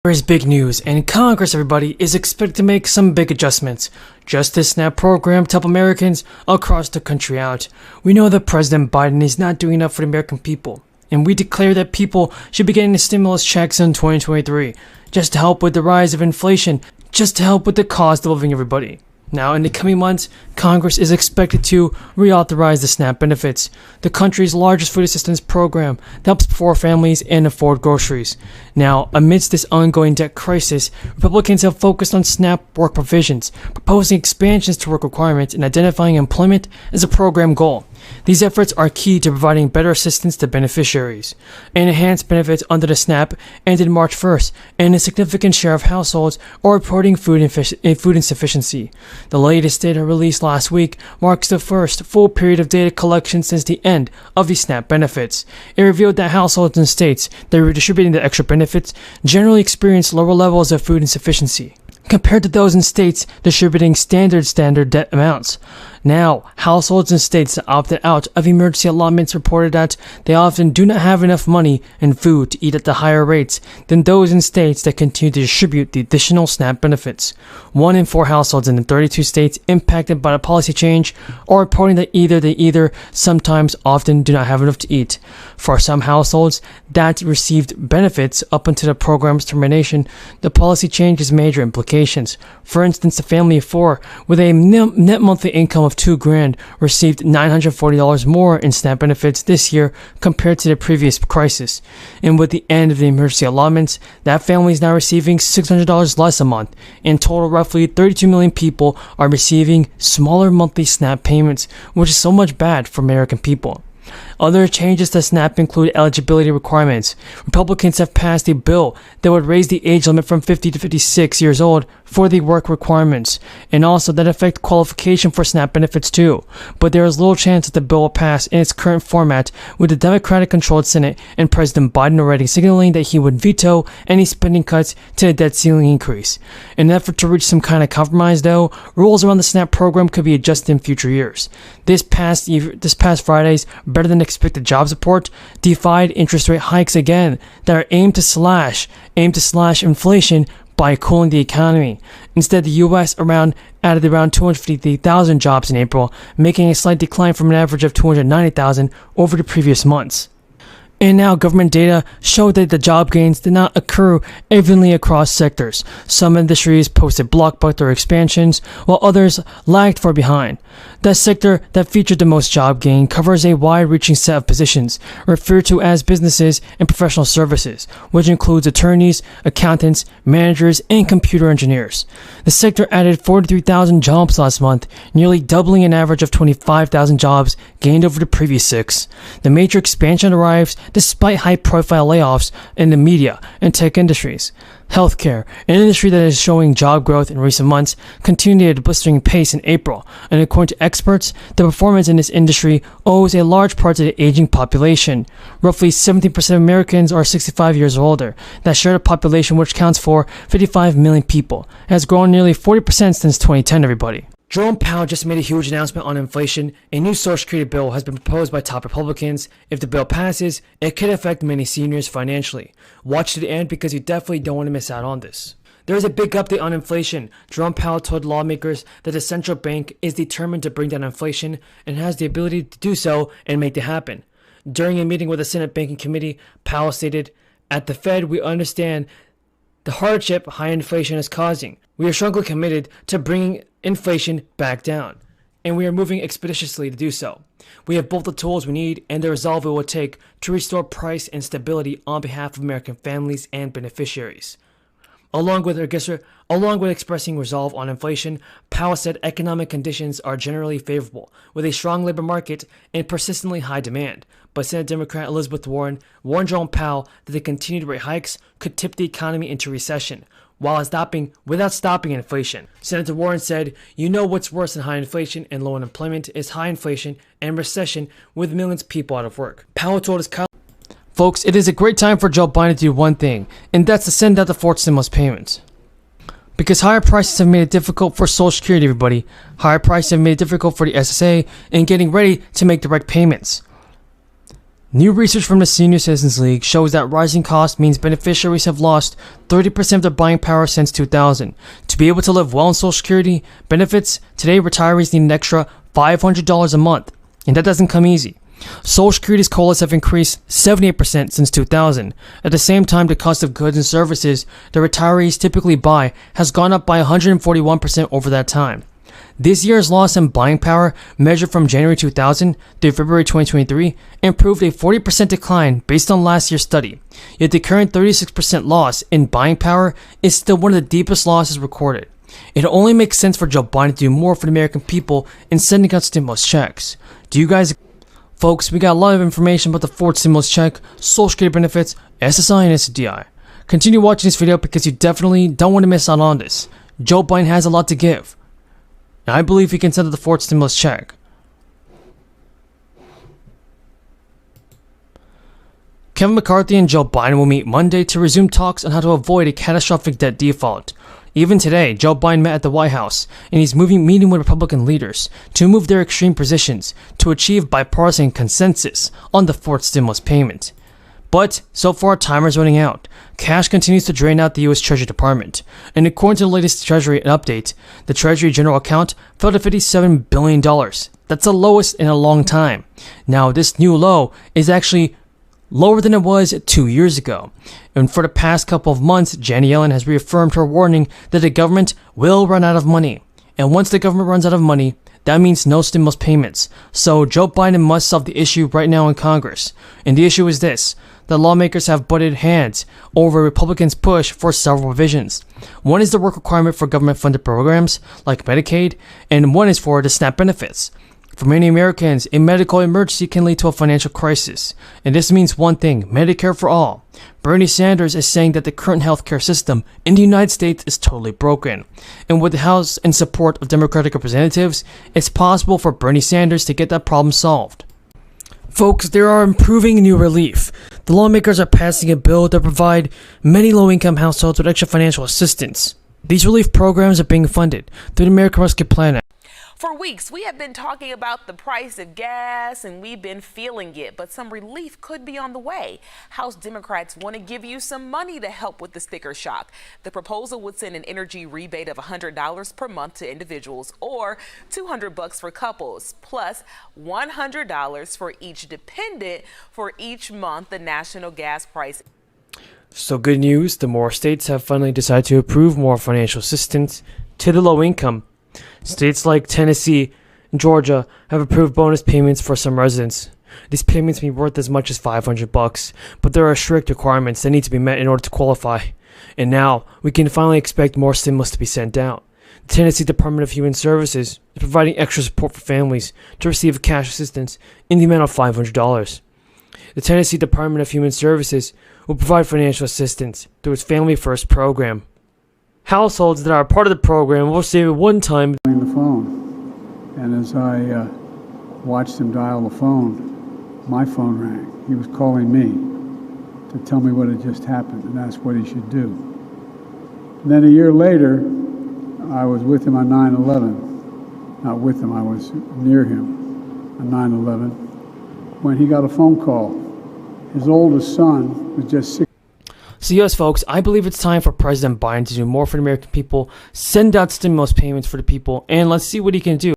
There is big news, and Congress, everybody, is expected to make some big adjustments just to SNAP program to help Americans across the country out. We know that President Biden is not doing enough for the American people, and we declare that people should be getting the stimulus checks in 2023 just to help with the rise of inflation, just to help with the cost of living, everybody. Now, in the coming months, Congress is expected to reauthorize the SNAP benefits, the country's largest food assistance program that helps poor families and afford groceries. Now, amidst this ongoing debt crisis, Republicans have focused on SNAP work provisions, proposing expansions to work requirements and identifying employment as a program goal. These efforts are key to providing better assistance to beneficiaries. Enhanced benefits under the SNAP ended March 1st, and a significant share of households are reporting food insufficiency. The latest data released last week marks the first full period of data collection since the end of the SNAP benefits. It revealed that households in states that were distributing the extra benefits generally experienced lower levels of food insufficiency compared to those in states distributing standard debt amounts. Now, households in states that opted out of emergency allotments reported that they often do not have enough money and food to eat at the higher rates than those in states that continue to distribute the additional SNAP benefits. 1 in 4 households in the 32 states impacted by the policy change are reporting that either sometimes often do not have enough to eat. For some households that received benefits up until the program's termination, the policy change has major implications. For instance, a family of 4 with a net monthly income of $2,000 received $940 more in SNAP benefits this year compared to the previous crisis. And with the end of the emergency allotments, that family is now receiving $600 less a month. In total, roughly 32 million people are receiving smaller monthly SNAP payments, which is so much bad for American people. Other changes to SNAP include eligibility requirements. Republicans have passed a bill that would raise the age limit from 50 to 56 years old for the work requirements, and also that affect qualification for SNAP benefits too. But there is little chance that the bill will pass in its current format, with the Democratic-controlled Senate and President Biden already signaling that he would veto any spending cuts to the debt ceiling increase. In an effort to reach some kind of compromise, though, rules around the SNAP program could be adjusted in future years. This past Friday's better than expected jobs report defied interest rate hikes again that are aimed to slash inflation by cooling the economy. Instead, the U.S. added around 253,000 jobs in April, making a slight decline from an average of 290,000 over the previous months. And now government data showed that the job gains did not occur evenly across sectors. Some industries posted blockbuster expansions, while others lagged far behind. The sector that featured the most job gain covers a wide-reaching set of positions, referred to as businesses and professional services, which includes attorneys, accountants, managers, and computer engineers. The sector added 43,000 jobs last month, nearly doubling an average of 25,000 jobs gained over the previous 6. The major expansion arrives despite high-profile layoffs in the media and tech industries. Healthcare, an industry that is showing job growth in recent months, continued at a blistering pace in April, and according to experts, the performance in this industry owes a large part to the aging population. Roughly 17% of Americans are 65 years or older. That share of the population, which counts for 55 million people, has grown nearly 40% since 2010, everybody. Jerome Powell just made a huge announcement on inflation. A new Social Security bill has been proposed by top Republicans. If the bill passes, it could affect many seniors financially. Watch to the end because you definitely don't want to miss out on this. There is a big update on inflation. Jerome Powell told lawmakers that the central bank is determined to bring down inflation and has the ability to do so and make it happen. During a meeting with the Senate Banking Committee, Powell stated, "At the Fed, we understand the hardship high inflation is causing. We are strongly committed to bringing inflation back down, and we are moving expeditiously to do so. We have both the tools we need and the resolve it will take to restore price and stability on behalf of American families and beneficiaries." Along with expressing resolve on inflation, Powell said economic conditions are generally favorable, with a strong labor market and persistently high demand. But Senate Democrat Elizabeth Warren warned Jerome Powell that the continued rate hikes could tip the economy into recession, without stopping inflation. Senator Warren said, "You know what's worse than high inflation and low unemployment is high inflation and recession with millions of people out of work." Powell told his colleagues, "Folks, it is a great time for Joe Biden to do one thing, and that's to send out the 4th stimulus payments. Because higher prices have made it difficult for Social Security, everybody. Higher prices have made it difficult for the SSA in getting ready to make direct payments. New research from the Senior Citizens League shows that rising costs means beneficiaries have lost 30% of their buying power since 2000. To be able to live well on Social Security benefits, today retirees need an extra $500 a month, and that doesn't come easy. Social Security's COLAs have increased 78% since 2000. At the same time, the cost of goods and services that retirees typically buy has gone up by 141% over that time. This year's loss in buying power, measured from January 2000 through February 2023, improved a 40% decline based on last year's study. Yet the current 36% loss in buying power is still one of the deepest losses recorded. It only makes sense for Joe Biden to do more for the American people in sending out stimulus checks. Do you guys? Folks, we got a lot of information about the fourth stimulus check, Social Security benefits, SSI, and SSDI. Continue watching this video because you definitely don't want to miss out on this. Joe Biden has a lot to give. I believe he can send out the fourth stimulus check. Kevin McCarthy and Joe Biden will meet Monday to resume talks on how to avoid a catastrophic debt default. Even today, Joe Biden met at the White House, and he's meeting with Republican leaders to move their extreme positions to achieve bipartisan consensus on the fourth stimulus payment. But so far, time is running out. Cash continues to drain out the U.S. Treasury Department, and according to the latest Treasury update, the Treasury General account fell to $57 billion. That's the lowest in a long time. Now, this new low is actually lower than it was 2 years ago. And for the past couple of months, Janet Yellen has reaffirmed her warning that the government will run out of money. And once the government runs out of money, that means no stimulus payments. So Joe Biden must solve the issue right now in Congress. And the issue is this: the lawmakers have butted heads over Republicans' push for several provisions. One is the work requirement for government-funded programs like Medicaid, and one is for the SNAP benefits. For many Americans, a medical emergency can lead to a financial crisis. And this means one thing: Medicare for all. Bernie Sanders is saying that the current healthcare system in the United States is totally broken. And with the House and support of Democratic representatives, it's possible for Bernie Sanders to get that problem solved. Folks, there are improving new relief. The lawmakers are passing a bill that provide many low-income households with extra financial assistance. These relief programs are being funded through the American Rescue Plan. For weeks, we have been talking about the price of gas, and we've been feeling it, but some relief could be on the way. House Democrats want to give you some money to help with the sticker shock. The proposal would send an energy rebate of $100 per month to individuals, or $200 for couples, plus $100 for each dependent for each month the national gas price. So good news, the more states have finally decided to approve more financial assistance to the low income. States like Tennessee and Georgia have approved bonus payments for some residents. These payments may be worth as much as $500, but there are strict requirements that need to be met in order to qualify. And now, we can finally expect more stimulus to be sent out. The Tennessee Department of Human Services is providing extra support for families to receive cash assistance in the amount of $500. The Tennessee Department of Human Services will provide financial assistance through its Family First program. Households that are part of the program will receive a one-time the phone, and as I watched him dial the phone, my phone rang. He was calling me to tell me what had just happened and ask what he should do. And then a year later, I was with him on 9/11. Not with him, I was near him on 9/11 when he got a phone call. His oldest son was just 6. So yes, folks, I believe it's time for President Biden to do more for the American people, send out stimulus payments for the people, and let's see what he can do.